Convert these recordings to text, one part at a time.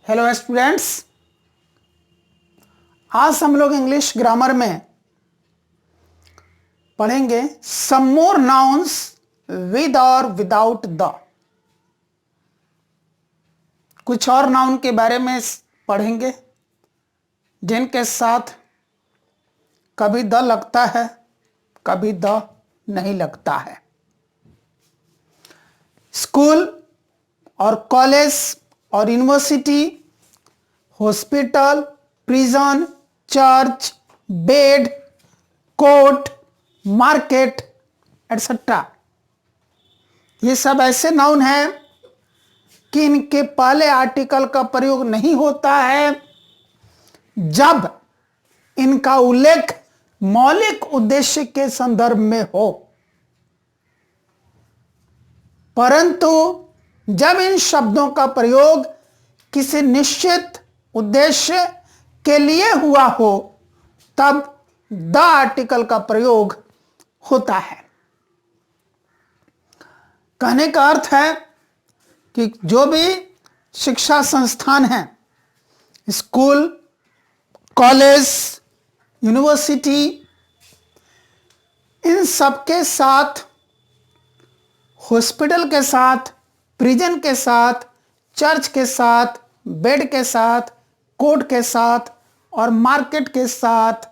Hello students, आज हम लोग इंग्लिश ग्रामर में पढ़ेंगे सम मोर नाउन्स विद और विदाउट द। कुछ और नाउन के बारे में पढ़ेंगे जिनके साथ कभी द लगता है, कभी द नहीं लगता है। स्कूल और कॉलेज और university, hospital, prison, church, bed, court, market etcetera, ये सब ऐसे नाउन हैं कि इनके पहले आर्टिकल का प्रयोग नहीं होता है जब इनका उल्लेख मौलिक उद्देश्य के संदर्भ में हो, परंतु जब इन शब्दों का प्रयोग किसी निश्चित उद्देश्य के लिए हुआ हो तब द आर्टिकल का प्रयोग होता है। कहने का अर्थ है कि जो भी शिक्षा संस्थान हैं, स्कूल, कॉलेज, यूनिवर्सिटी, इन सब के साथ, हॉस्पिटल के साथ, प्रिजन के साथ, चर्च के साथ, बेड के साथ, कोर्ट के साथ और मार्केट के साथ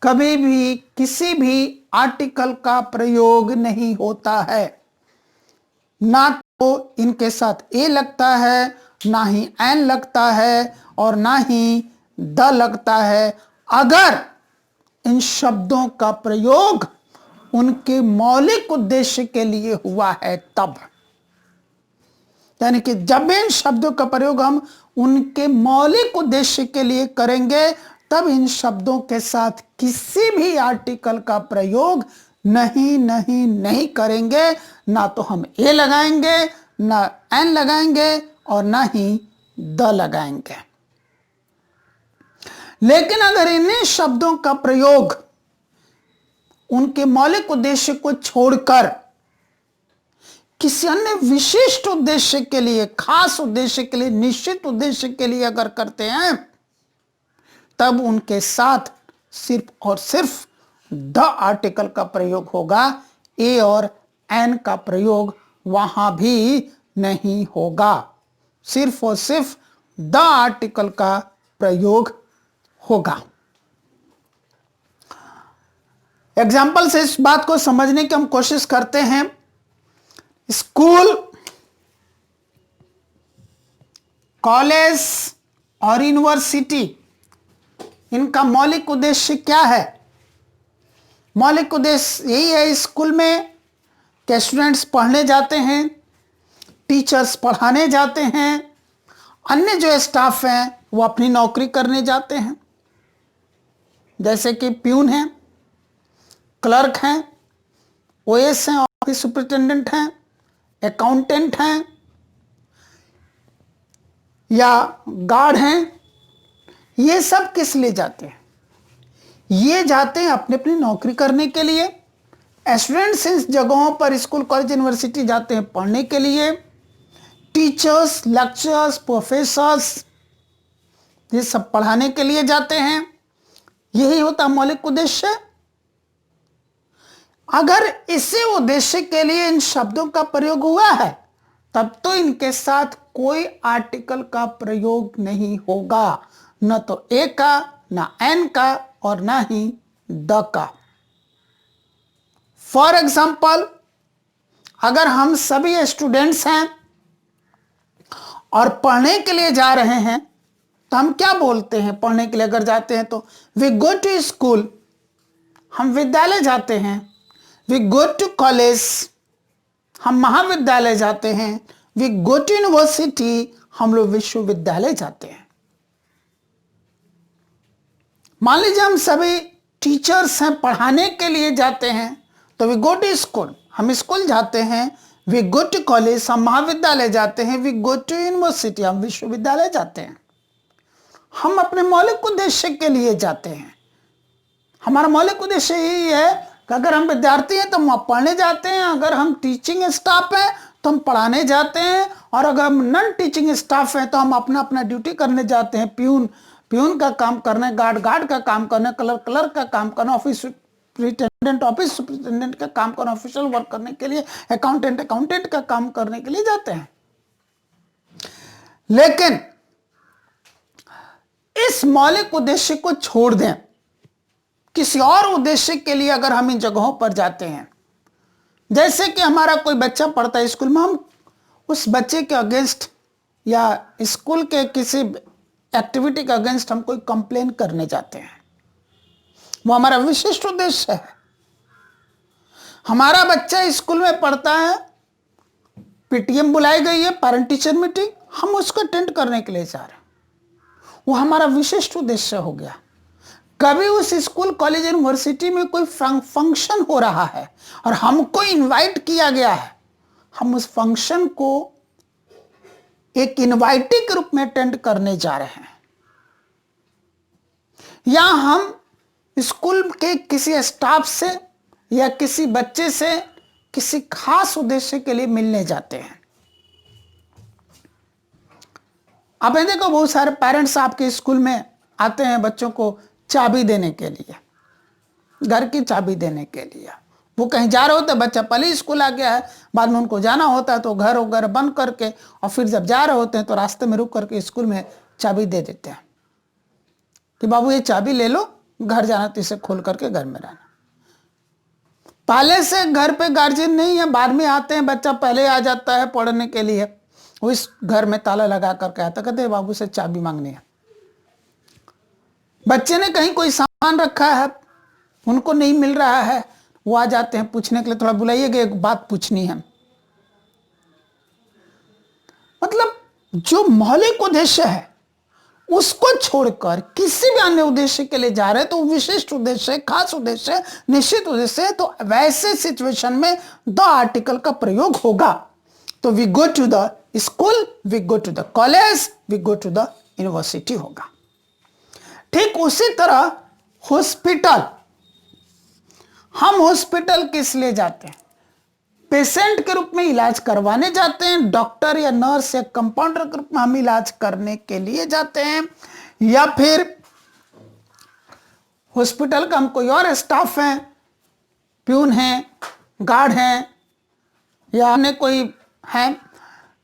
कभी भी किसी भी आर्टिकल का प्रयोग नहीं होता है। ना तो इनके साथ ए लगता है, ना ही एन लगता है और ना ही द लगता है, अगर इन शब्दों का प्रयोग उनके मौलिक उद्देश्य के लिए हुआ है तब। यानी कि जब इन शब्दों का प्रयोग हम उनके मौलिक उद्देश्य के लिए करेंगे तब इन शब्दों के साथ किसी भी आर्टिकल का प्रयोग नहीं करेंगे। ना तो हम ए लगाएंगे, ना एन लगाएंगे और ना ही द लगाएंगे। लेकिन अगर इन्हीं शब्दों का प्रयोग उनके मौलिक उद्देश्य को छोड़कर किसी अन्य विशिष्ट उद्देश्य के लिए, खास उद्देश्य के लिए, निश्चित उद्देश्य के लिए अगर करते हैं तब उनके साथ सिर्फ और सिर्फ द आर्टिकल का प्रयोग होगा। ए और एन का प्रयोग वहां भी नहीं होगा, सिर्फ और सिर्फ द आर्टिकल का प्रयोग होगा। एग्जाम्पल से इस बात को समझने की हम कोशिश करते हैं। स्कूल, कॉलेज और यूनिवर्सिटी, इनका मौलिक उद्देश्य क्या है? मौलिक उद्देश्य यही है स्कूल में कि स्टूडेंट्स पढ़ने जाते हैं, टीचर्स पढ़ाने जाते हैं, अन्य जो स्टाफ हैं वो अपनी नौकरी करने जाते हैं, जैसे कि प्यून हैं, क्लर्क हैं, ओएस हैं, ऑफिस सुपरिटेंडेंट हैं, अकाउंटेंट हैं या गार्ड हैं। ये सब किस लिए जाते हैं? ये जाते हैं अपनी अपनी नौकरी करने के लिए। स्टूडेंट्स इस जगहों पर, स्कूल, कॉलेज, यूनिवर्सिटी जाते हैं पढ़ने के लिए। टीचर्स, लेक्चरर्स, प्रोफेसर्स, ये सब पढ़ाने के लिए जाते हैं। यही होता मौलिक उद्देश्य। अगर इसी उद्देश्य के लिए इन शब्दों का प्रयोग हुआ है तब तो इनके साथ कोई आर्टिकल का प्रयोग नहीं होगा, न तो ए का, ना एन का और ना ही द का। फॉर एग्जाम्पल, अगर हम सभी स्टूडेंट्स हैं और पढ़ने के लिए जा रहे हैं तो हम क्या बोलते हैं? पढ़ने के लिए अगर जाते हैं तो वी गो टू स्कूल, हम विद्यालय जाते हैं। वी गो टू कॉलेज, हम महाविद्यालय जाते हैं। वी गो टू यूनिवर्सिटी, हम लोग विश्वविद्यालय जाते हैं। मान लीजिए हम सभी टीचर्स हैं, पढ़ाने के लिए जाते हैं तो वी गो टू स्कूल, हम स्कूल जाते हैं। वी गो टू कॉलेज, हम महाविद्यालय जाते हैं। वी गो टू यूनिवर्सिटी, हम विश्वविद्यालय जाते हैं। हम अपने मौलिक उद्देश्य के लिए जाते हैं। हमारा मौलिक उद्देश्य यही है कि अगर हम विद्यार्थी हैं तो हम पढ़ने जाते हैं, अगर हम टीचिंग स्टाफ हैं तो हम पढ़ाने जाते हैं, और अगर हम नॉन टीचिंग स्टाफ हैं तो हम अपना अपना ड्यूटी करने जाते हैं। प्यून का काम करना, गार्ड का काम करना, क्लर्क का काम करना, ऑफिस सुपरिटेंडेंट का काम करना, ऑफिशियल वर्क करने के लिए, अकाउंटेंट का काम करने के लिए जाते हैं। लेकिन इस मौलिक उद्देश्य को छोड़ दें, किसी और उद्देश्य के लिए अगर हम इन जगहों पर जाते हैं, जैसे कि हमारा कोई बच्चा पढ़ता है स्कूल में, हम उस बच्चे के अगेंस्ट या स्कूल के किसी एक्टिविटी के अगेंस्ट हम कोई कंप्लेन करने जाते हैं, वो हमारा विशिष्ट उद्देश्य है। हमारा बच्चा स्कूल में पढ़ता है, पीटीएम बुलाई गई है, पेरेंट टीचर मीटिंग, हम उसको अटेंड करने के लिए जा रहे हैं, वो हमारा विशिष्ट उद्देश्य हो गया। कभी उस स्कूल, कॉलेज, यूनिवर्सिटी में कोई फंक्शन हो रहा है और हमको इनवाइट किया गया है, हम उस फंक्शन को एक इनवाइटी के रूप में अटेंड करने जा रहे हैं, या हम स्कूल के किसी स्टाफ से या किसी बच्चे से किसी खास उद्देश्य के लिए मिलने जाते हैं। आप देखो, बहुत सारे पेरेंट्स आपके स्कूल में आते हैं बच्चों को चाबी देने के लिए, घर की चाबी देने के लिए। वो कहीं जा रहे होते, बच्चा पहले स्कूल आ गया है, बाद में उनको जाना होता है तो घर वगैरह बंद करके, और फिर जब जा रहे होते हैं तो रास्ते में रुक करके स्कूल में चाबी दे देते हैं कि बाबू ये चाबी ले लो, घर जाना तो इसे खोल करके घर में रहना। पहले से घर पे गार्जियन नहीं है, बाद में आते हैं, बच्चा पहले आ जाता है पढ़ने के लिए, वो इस घर में ताला लगा करके आता, कहते बाबू से चाबी मांगनी है। बच्चे ने कहीं कोई सामान रखा है, उनको नहीं मिल रहा है, वो आ जाते हैं पूछने के लिए, थोड़ा बुलाइएगा, एक बात पूछनी है। मतलब जो मौलिक उद्देश्य है उसको छोड़कर किसी भी अन्य उद्देश्य के लिए जा रहे हैं तो विशिष्ट उद्देश्य, खास उद्देश्य, निश्चित उद्देश्य, तो वैसे सिचुएशन में द आर्टिकल का प्रयोग होगा। तो we go to the school, we go to the college, we go to the university होगा। ठीक उसी तरह हॉस्पिटल, हम हॉस्पिटल किस लिए जाते हैं? पेशेंट के रूप में इलाज करवाने जाते हैं, डॉक्टर या नर्स या कंपाउंडर के रूप में हम इलाज करने के लिए जाते हैं, या फिर हॉस्पिटल का हम कोई और स्टाफ है, प्यून है, गार्ड हैं, या अन्य कोई है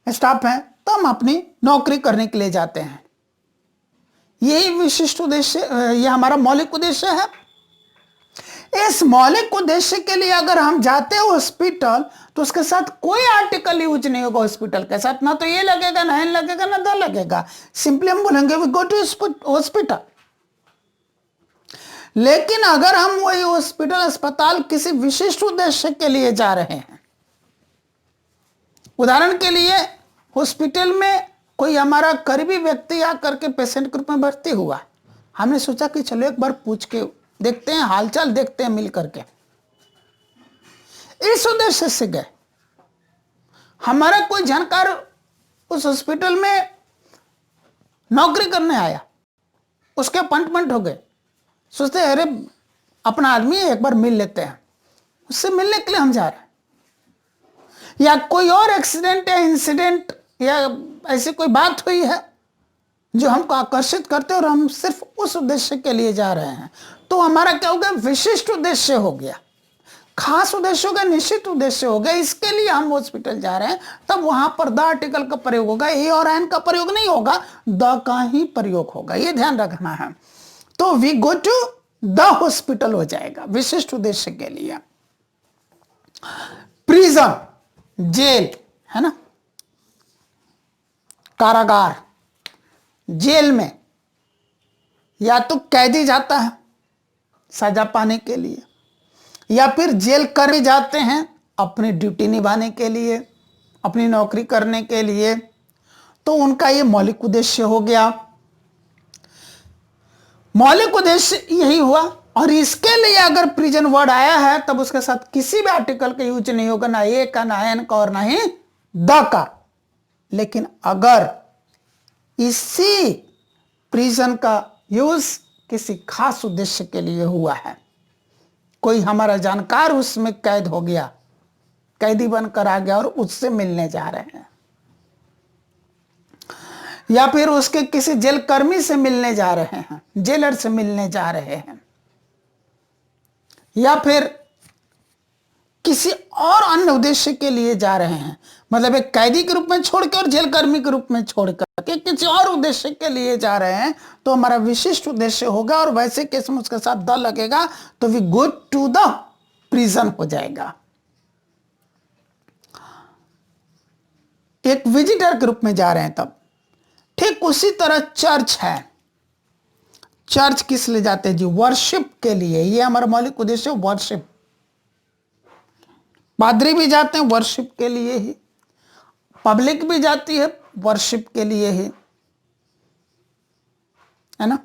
स्टाफ है, तो हम अपनी नौकरी करने के लिए जाते हैं। यही विशिष्ट उद्देश्य, यह हमारा मौलिक उद्देश्य है। इस मौलिक उद्देश्य के लिए अगर हम जाते हैं हॉस्पिटल, तो उसके साथ कोई आर्टिकल यूज नहीं होगा। हॉस्पिटल के साथ ना तो ये लगेगा, ना एन लगेगा, ना द लगेगा, सिंपली हम बोलेंगे वी गो टू हॉस्पिटल। लेकिन अगर हम वही हॉस्पिटल, अस्पताल किसी विशिष्ट उद्देश्य के लिए जा रहे हैं, उदाहरण के लिए हॉस्पिटल में कोई हमारा करीबी व्यक्ति आकर के पेशेंट के रूप में भर्ती हुआ, हमने सोचा कि चलो एक बार पूछ के देखते हैं, हालचाल देखते हैं मिल करके, इस उद्देश्य से गए। हमारा कोई जानकार उस हॉस्पिटल में नौकरी करने आया, उसके अपॉइंटमेंट हो गए, सोचते अरे अपना आदमी है, एक बार मिल लेते हैं, उससे मिलने के लिए हम जा रहे हैं। या कोई और एक्सीडेंट या इंसिडेंट या ऐसी कोई बात हुई है जो हमको आकर्षित करते और हम सिर्फ उस उद्देश्य के लिए जा रहे हैं, तो हमारा क्या हो गया? विशिष्ट उद्देश्य हो गया, खास उद्देश्य हो गया, निश्चित उद्देश्य हो गया। इसके लिए हम हॉस्पिटल जा रहे हैं, तब वहां पर द आर्टिकल का प्रयोग होगा, ए और एन का प्रयोग नहीं होगा, द का ही प्रयोग होगा, ये ध्यान रखना है। तो we go to the hospital हो जाएगा विशिष्ट उद्देश्य के लिए। प्रिजन, जेल है ना, कारागार, जेल में या तो कैदी जाता है सजा पाने के लिए, या फिर जेल कर भी जाते हैं अपनी ड्यूटी निभाने के लिए, अपनी नौकरी करने के लिए। तो उनका ये मौलिक उद्देश्य हो गया। मौलिक उद्देश्य यही हुआ। और इसके लिए अगर प्रिजन वर्ड आया है तब उसके साथ किसी भी आर्टिकल का यूज नहीं होगा, ना ए का, ना एन का और ना ही द का। लेकिन अगर इसी प्रिजन का यूज किसी खास उद्देश्य के लिए हुआ है, कोई हमारा जानकार उसमें कैद हो गया, कैदी बनकर आ गया और उससे मिलने जा रहे हैं, या फिर उसके किसी जेल कर्मी से मिलने जा रहे हैं, जेलर से मिलने जा रहे हैं, या फिर किसी और अन्य उद्देश्य के लिए जा रहे हैं, मतलब एक कैदी के रूप में छोड़कर और जेल कर्मी के रूप में छोड़कर के किसी और उद्देश्य के लिए जा रहे हैं, तो हमारा विशिष्ट उद्देश्य होगा और वैसे केस में उसके साथ द लगेगा तो we go to the prison हो जाएगा। एक विजिटर के रूप में जा रहे हैं तब। ठीक उसी तरह चर्च है। चर्च किस लिए जाते हैं जी? वर्शिप के लिए। ये हमारा मौलिक उद्देश्य वर्शिप। पादरी भी जाते हैं वर्शिप के लिए ही, पब्लिक भी जाती है वर्शिप के लिए ही, है ना।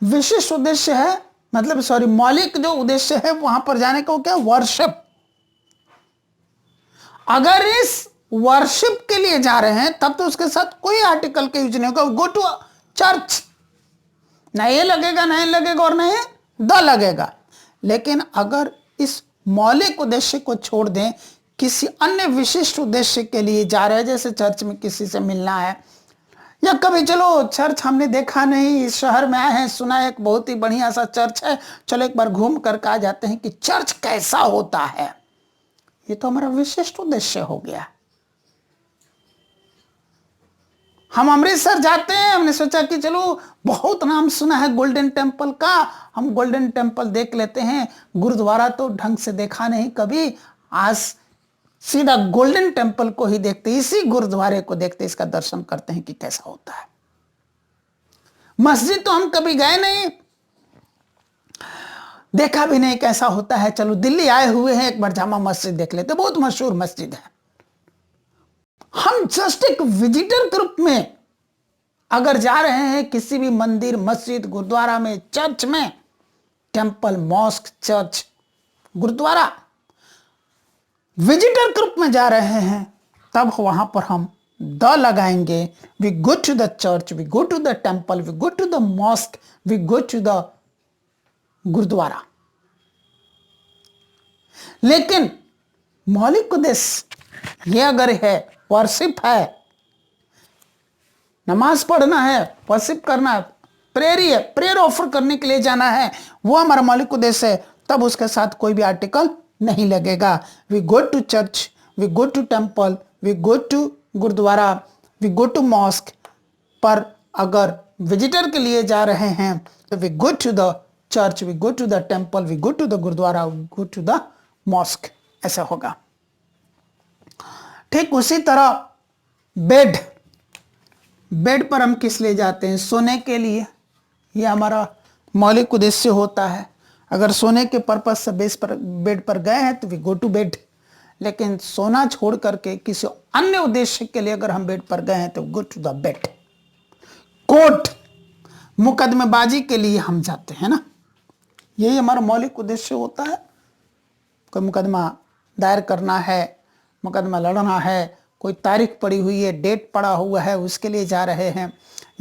विशिष्ट उद्देश्य है, मतलब सॉरी, मौलिक जो उद्देश्य है वहां पर जाने का वो क्या? वर्शिप। अगर इस वर्शिप के लिए जा रहे हैं तब तो उसके साथ कोई आर्टिकल का यूज नहीं होगा। गो टू चर्च, ना ये लगेगा, ना ये लगेगा और ना ये द लगेगा। लेकिन अगर इस मौलिक उद्देश्य को छोड़ दें, किसी अन्य विशिष्ट उद्देश्य के लिए जा रहे हैं, जैसे चर्च में किसी से मिलना है, या कभी चलो चर्च हमने देखा नहीं, इस शहर में आए हैं, सुना है एक बहुत ही बढ़िया सा चर्च है, चलो एक बार घूम कर आ जाते हैं कि चर्च कैसा होता है। ये तो हमारा विशिष्ट उद्देश्य हो गया। हम अमृतसर जाते हैं, हमने सोचा कि चलो बहुत नाम सुना है गोल्डन टेम्पल का, हम गोल्डन टेम्पल देख लेते हैं। गुरुद्वारा तो ढंग से देखा नहीं कभी, आज सीधा गोल्डन टेम्पल को ही देखते, इसी गुरुद्वारे को देखते, इसका दर्शन करते हैं कि कैसा होता है। मस्जिद तो हम कभी गए नहीं, देखा भी नहीं कैसा होता है। चलो दिल्ली आए हुए हैं, एक बार जामा मस्जिद देख लेते, बहुत मशहूर मस्जिद है। हम जस्ट एक विजिटर के रूप में अगर जा रहे हैं किसी भी मंदिर, मस्जिद, गुरुद्वारा में, चर्च में, temple, mosque, church, gurdwara, visitor के रूप में जा रहे हैं, तब वहां पर हम द लगाएंगे। We go to the church, we go to the temple, we go to the mosque, we go to the gurdwara. लेकिन मौलिक उद्देश्य ये अगर है, वर्शिप है, नमाज पढ़ना है, वर्शिप करना है, प्रेयरी है, प्रेयर ऑफर करने के लिए जाना है, वो हमारा मौलिक उद्देश्य है, तब उसके साथ कोई भी आर्टिकल नहीं लगेगा। We go to church, we go to temple, we go to gurdwara, we go to mosque. पर अगर विजिटर के लिए जा रहे हैं तो we go to the church, we go to the temple, we go to the gurdwara, we go to the mosque, ऐसा होगा। ठीक उसी तरह बेड, बेड पर हम किस लिए जाते हैं? सोने के लिए। यह हमारा मौलिक उद्देश्य होता है। अगर सोने के पर्पज से बेड पर गए हैं तो वी गो टू बेड। लेकिन सोना छोड़ करके किसी अन्य उद्देश्य के लिए अगर हम बेड पर गए हैं तो go to the bed. Court, मुकदमेबाजी के लिए हम जाते हैं ना, यही हमारा मौलिक उद्देश्य होता है। कोई मुकदमा दायर करना है, मुकदमा लड़ना है, कोई तारीख पड़ी हुई है, डेट पड़ा हुआ है, उसके लिए जा रहे हैं।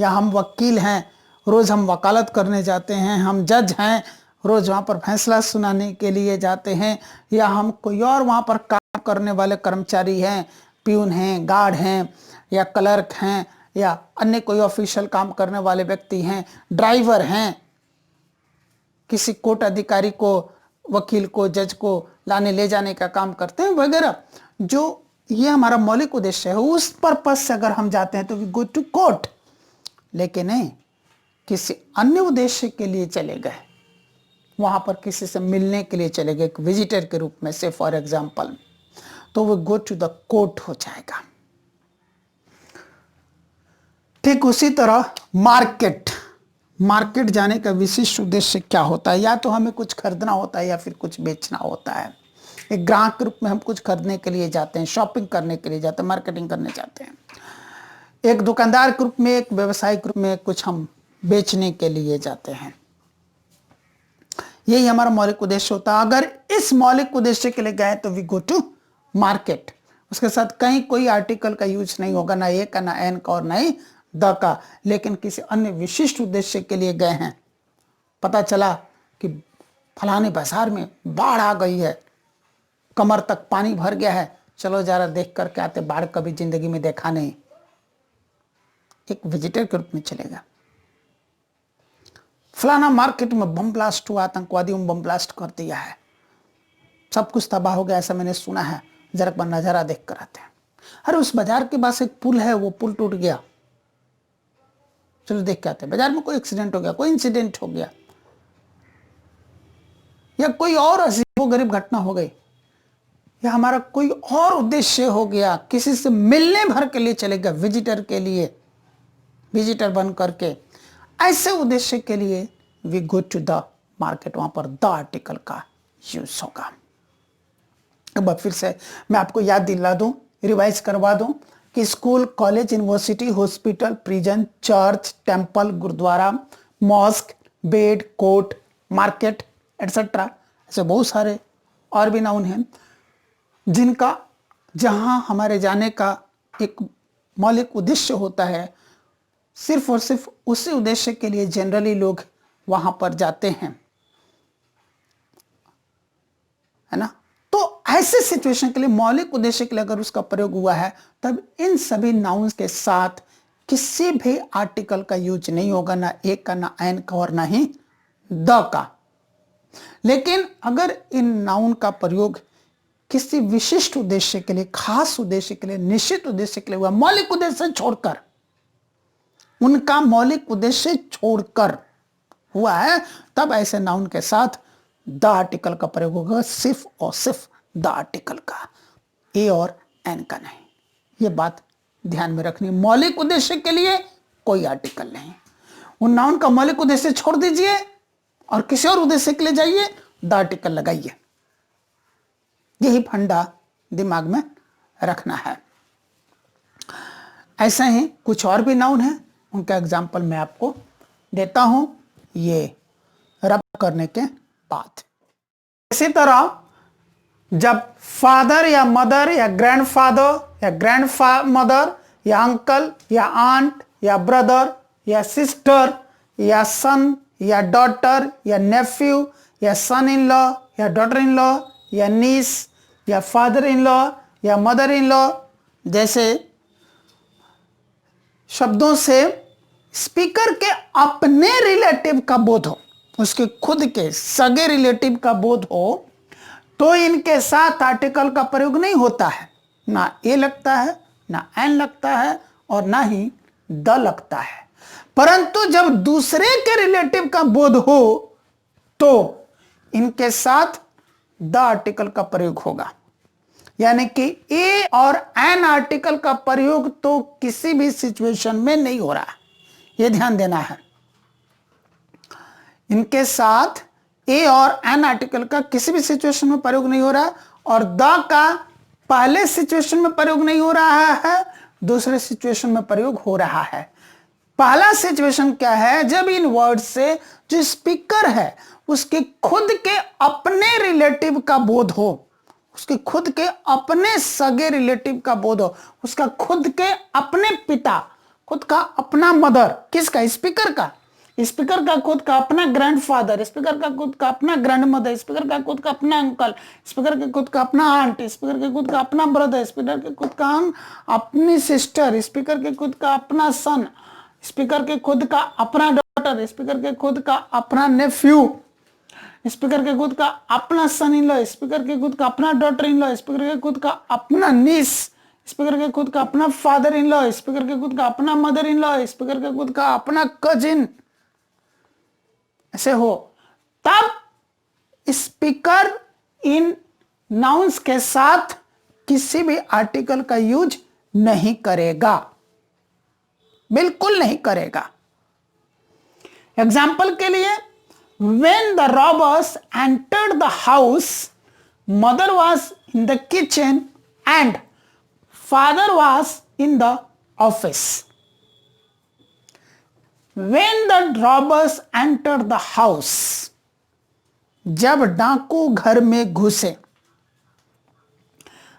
या हम वकील हैं, रोज़ हम वकालत करने जाते हैं। हम जज हैं, रोज़ वहाँ पर फैसला सुनाने के लिए जाते हैं। या हम कोई और वहाँ पर काम करने वाले कर्मचारी हैं, प्यून हैं, गार्ड हैं, या क्लर्क हैं, या अन्य कोई ऑफिशियल काम करने वाले व्यक्ति हैं, ड्राइवर हैं, किसी कोर्ट अधिकारी को, वकील को, जज को लाने ले जाने का काम करते हैं वगैरह। जो ये हमारा मौलिक उद्देश्य है, उस पर्पज से अगर हम जाते हैं तो वी गो टू कोर्ट। लेकिन नहीं, किसी अन्य उद्देश्य के लिए चले गए, वहां पर किसी से मिलने के लिए चले गए एक विजिटर के रूप में से फॉर एग्जाम्पल, तो वो गो टू द कोर्ट हो जाएगा। ठीक उसी तरह मार्केट, मार्केट जाने का विशिष्ट उद्देश्य क्या होता है? या तो हमें कुछ खरीदना होता है या फिर कुछ बेचना होता है। एक ग्राहक के रूप में हम कुछ खरीदने के लिए जाते हैं, शॉपिंग करने के लिए जाते हैं, मार्केटिंग करने जाते हैं। एक दुकानदार के रूप में, एक व्यवसायिक रूप में कुछ हम बेचने के लिए जाते हैं। यही हमारा मौलिक उद्देश्य होता है। अगर इस मौलिक उद्देश्य के लिए गए तो वी गो टू मार्केट। उसके साथ कहीं कोई आर्टिकल का यूज नहीं होगा, ना ए का, ना एन का और ना ही द का। लेकिन किसी अन्य विशिष्ट उद्देश्य के लिए गए हैं, पता चला कि फलाने बाजार में बाढ़ आ गई है, कमर तक पानी भर गया है, चलो जरा देख करके आते, बाढ़ कभी जिंदगी में देखा नहीं, एक विजिटर के रूप में चलेगा। फलाना मार्केट में बम ब्लास्ट हुआ, आतंकवादियों ने बम ब्लास्ट कर दिया है, सब कुछ तबाह हो गया, ऐसा मैंने सुना है, जरा एक बार नजारा देख कर आते हैं। अरे उस बाजार के पास एक पुल है, वो पुल टूट गया, चलो देख के आते हैं। बाजार में कोई एक्सीडेंट हो गया, कोई इंसिडेंट हो गया, या कोई और अजीबोगरीब घटना हो गई, या हमारा कोई और उद्देश्य हो गया, किसी से मिलने भर के लिए चलेगा, विजिटर के लिए, विजिटर बन करके, ऐसे उद्देश्य के लिए we go to the market, वहां पर द आर्टिकल का यूज होगा। अब फिर से मैं आपको याद दिला दूं, रिवाइज करवा दूं कि school, college, university, hospital, prison, church, temple, gurdwara, mosque, bed, court, market etcetera, ऐसे बहुत सारे और भी नाउन हैं जिनका, जहां हमारे जाने का एक मौलिक उद्देश्य होता है, सिर्फ और सिर्फ उसी उद्देश्य के लिए जनरली लोग वहां पर जाते हैं, है ना। तो ऐसे सिचुएशन के लिए, मौलिक उद्देश्य के लिए अगर उसका प्रयोग हुआ है, तब इन सभी नाउन्स के साथ किसी भी आर्टिकल का यूज नहीं होगा, ना एक का, ना एन का, और ना ही द का। लेकिन अगर इन नाउन का प्रयोग किसी विशिष्ट उद्देश्य के लिए, खास उद्देश्य के लिए, निश्चित उद्देश्य के लिए हुआ, मौलिक उद्देश्य छोड़कर, उनका मौलिक उद्देश्य छोड़कर हुआ है, तब ऐसे नाउन के साथ द आर्टिकल का प्रयोग होगा, सिर्फ और सिर्फ द आर्टिकल का, ए और एन का नहीं। यह बात ध्यान में रखनी। मौलिक उद्देश्य के लिए कोई आर्टिकल नहीं, उन नाउन का मौलिक उद्देश्य छोड़ दीजिए और किसी और उद्देश्य के लिए जाइए, द आर्टिकल लगाइए। यही फंडा दिमाग में रखना है। ऐसे ही कुछ और भी नाउन है, उनका एग्जाम्पल मैं आपको देता हूं ये रब करने के बाद। इसी तरह जब फादर या मदर या ग्रैंडफादर या ग्रैंडमदर या अंकल या आंट या ब्रदर या सिस्टर या सन या डॉटर या नेफ्यू या सन इन लॉ या डॉटर इन लॉ या नीस या फादर इन लॉ या मदर इन लॉ जैसे शब्दों से स्पीकर के अपने रिलेटिव का बोध हो, उसके खुद के सगे रिलेटिव का बोध हो, तो इनके साथ आर्टिकल का प्रयोग नहीं होता है। ना ए लगता है, ना एन लगता है, और ना ही द लगता है। परंतु जब दूसरे के रिलेटिव का बोध हो तो इनके साथ द आर्टिकल का प्रयोग होगा। यानी कि ए और एन आर्टिकल का प्रयोग तो किसी भी सिचुएशन में नहीं हो रहा, यह ध्यान देना है। इनके साथ ए और एन आर्टिकल का किसी भी सिचुएशन में प्रयोग नहीं हो रहा, और द का पहले सिचुएशन में प्रयोग नहीं हो रहा है, दूसरे सिचुएशन में प्रयोग हो रहा है। पहला सिचुएशन क्या है? जब इन वर्ड से जो स्पीकर है उसके खुद के अपने रिलेटिव का बोध हो, उसके खुद के अपने सगे रिलेटिव का बोध हो, उसका खुद के अपने पिता, खुद का अपना मदर, किसका? स्पीकर का। स्पीकर का खुद का अपना ग्रैंडफादर, स्पीकर का खुद का अपना ग्रैंडमदर, स्पीकर का खुद का अपना अंकल, स्पीकर के खुद का अपना आंट, स्पीकर के खुद का अपना ब्रदर, स्पीकर के खुद का अपनी सिस्टर, स्पीकर के खुद का अपना सन, स्पीकर के खुद का अपना डॉटर, स्पीकर के खुद का अपना नेफ्यू, स्पीकर के खुद का अपना सन इन लॉ, स्पीकर के खुद का अपना डॉटर इन लॉ, स्पीकर के खुद का अपना नीस, स्पीकर के खुद का अपना फादर इन लॉ, स्पीकर के खुद का अपना मदर इन लॉ, स्पीकर के खुद का अपना कजिन, ऐसे हो, तब स्पीकर इन नाउन्स के साथ किसी भी आर्टिकल का यूज नहीं करेगा, बिल्कुल नहीं करेगा। एग्जाम्पल के लिए, when the robbers entered the house, mother was in the kitchen and father was in the office. When the robbers entered the house, जब डाकू घर में घुसे,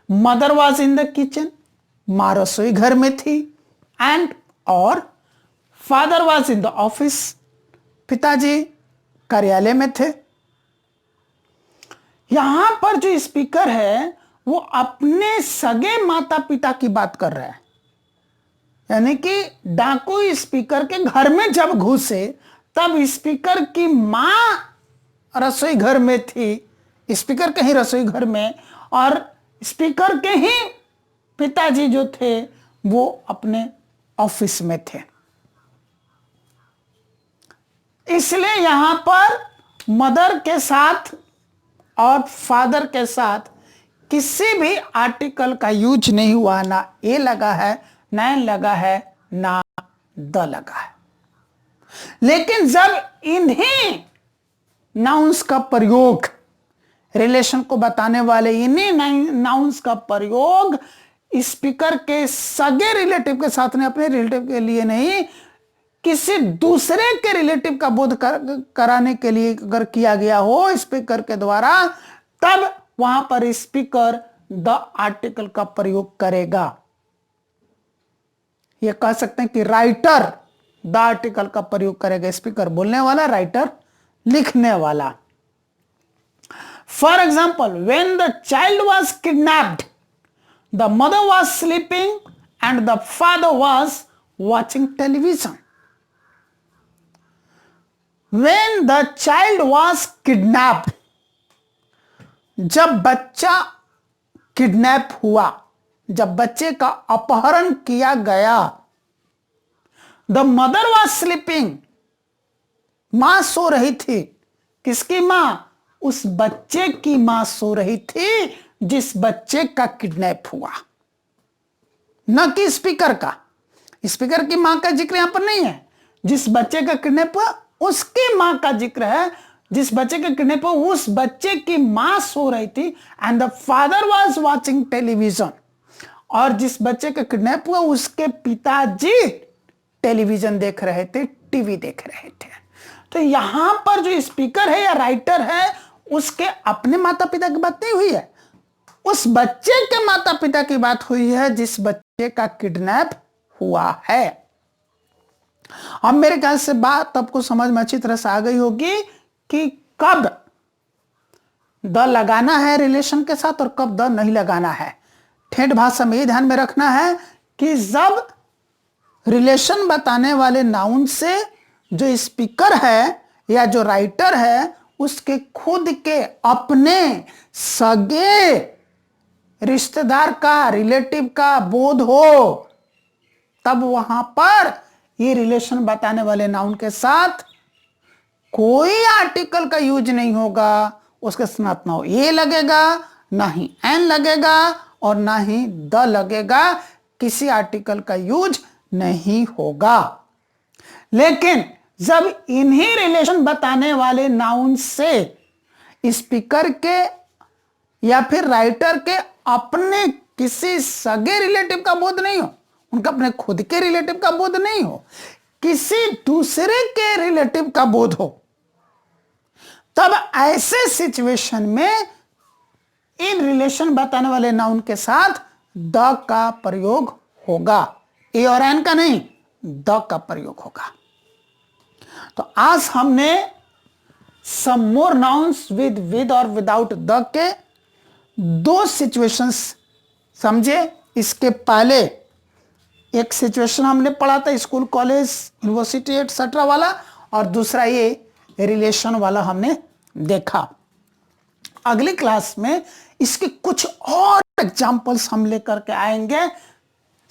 mother was in the kitchen, मां रसोई घर में थी, एंड और father was in the office, पिताजी कार्यालय में थे। यहां पर जो स्पीकर है वो अपने सगे माता पिता की बात कर रहा है, यानी कि डाकू स्पीकर के घर में जब घुसे तब स्पीकर की मां रसोई घर में थी, स्पीकर के ही रसोई घर में, और स्पीकर के ही पिताजी जो थे वो अपने ऑफिस में थे। इसलिए यहां पर मदर के साथ और फादर के साथ किसी भी आर्टिकल का यूज नहीं हुआ, ना ए लगा है, ना एन लगा है, ना द लगा है। लेकिन जब इन्हीं नाउन्स का प्रयोग, रिलेशन को बताने वाले इन्हीं नाउन्स का प्रयोग स्पीकर के सगे रिलेटिव के साथ ने, अपने रिलेटिव के लिए नहीं, किसी दूसरे के रिलेटिव का बोध कराने के लिए अगर किया गया हो स्पीकर के द्वारा, तब वहां पर स्पीकर द आर्टिकल का प्रयोग करेगा। यह कह सकते हैं कि राइटर द आर्टिकल का प्रयोग करेगा। स्पीकर बोलने वाला, राइटर लिखने वाला। For example, when the child was kidnapped, the mother was sleeping and the father was watching television. When the child was kidnapped, जब बच्चा किडनैप हुआ, जब बच्चे का अपहरण किया गया, the mother was sleeping, मां सो रही थी। किसकी मां? उस बच्चे की मां सो रही थी जिस बच्चे का किडनैप हुआ, न कि स्पीकर का। स्पीकर की मां का जिक्र यहां पर नहीं है। जिस बच्चे का किडनैप हुआ उसकी मां का जिक्र है। जिस बच्चे का किडनैप हुआ उस बच्चे की मां सो रही थी, and the father was watching television, और जिस बच्चे का किडनैप हुआ उसके पिताजी टेलीविजन देख रहे थे, टीवी देख रहे थे। तो यहां पर जो स्पीकर है या राइटर है उसके अपने माता पिता की बात नहीं हुई है, उस बच्चे के माता पिता की बात हुई है जिस बच्चे का किडनैप हुआ है। अब मेरे ख्याल से बात आपको समझ में अच्छी तरह से आ गई होगी कि कब द लगाना है रिलेशन के साथ और कब द नहीं लगाना है। ठेठ भाषा में ये ध्यान में रखना है कि जब रिलेशन बताने वाले नाउन से जो स्पीकर है या जो राइटर है उसके खुद के अपने सगे रिश्तेदार का, रिलेटिव का बोध हो, तब वहां पर ये रिलेशन बताने वाले नाउन के साथ कोई आर्टिकल का यूज नहीं होगा। उसके साथ ना ए लगेगा, ना ही एन लगेगा और ना ही द लगेगा। किसी आर्टिकल का यूज नहीं होगा। लेकिन जब इन्हीं रिलेशन बताने वाले नाउन से स्पीकर के या फिर राइटर के अपने किसी सगे रिलेटिव का बोध नहीं हो, उनका अपने खुद के रिलेटिव का बोध नहीं हो, किसी दूसरे के रिलेटिव का बोध हो, तब ऐसे सिचुएशन में इन रिलेशन बताने वाले नाउन के साथ द का प्रयोग होगा। ए और एन का नहीं, द का प्रयोग होगा। तो आज हमने सम मोर नाउन्स विद और विदाउट द के दो सिचुएशंस समझे। इसके पहले एक सिचुएशन हमने पढ़ा था स्कूल, कॉलेज, यूनिवर्सिटी एटसेट्रा वाला, और दूसरा ये रिलेशन वाला हमने देखा। अगली क्लास में इसके कुछ और एग्जांपल्स हम लेकर के आएंगे,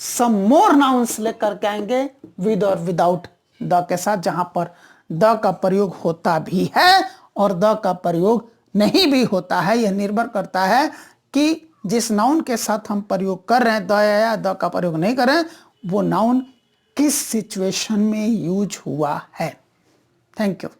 सम मोर नाउन्स लेकर के आएंगे विद और विदाउट द के साथ, जहां पर द का प्रयोग होता भी है और द का प्रयोग नहीं भी होता है। यह निर्भर करता है कि जिस नाउन के साथ हम प्रयोग कर रहे हैं, द या द का प्रयोग नहीं कर रहे हैं, वो नाउन किस सिचुएशन में यूज हुआ है। Thank you.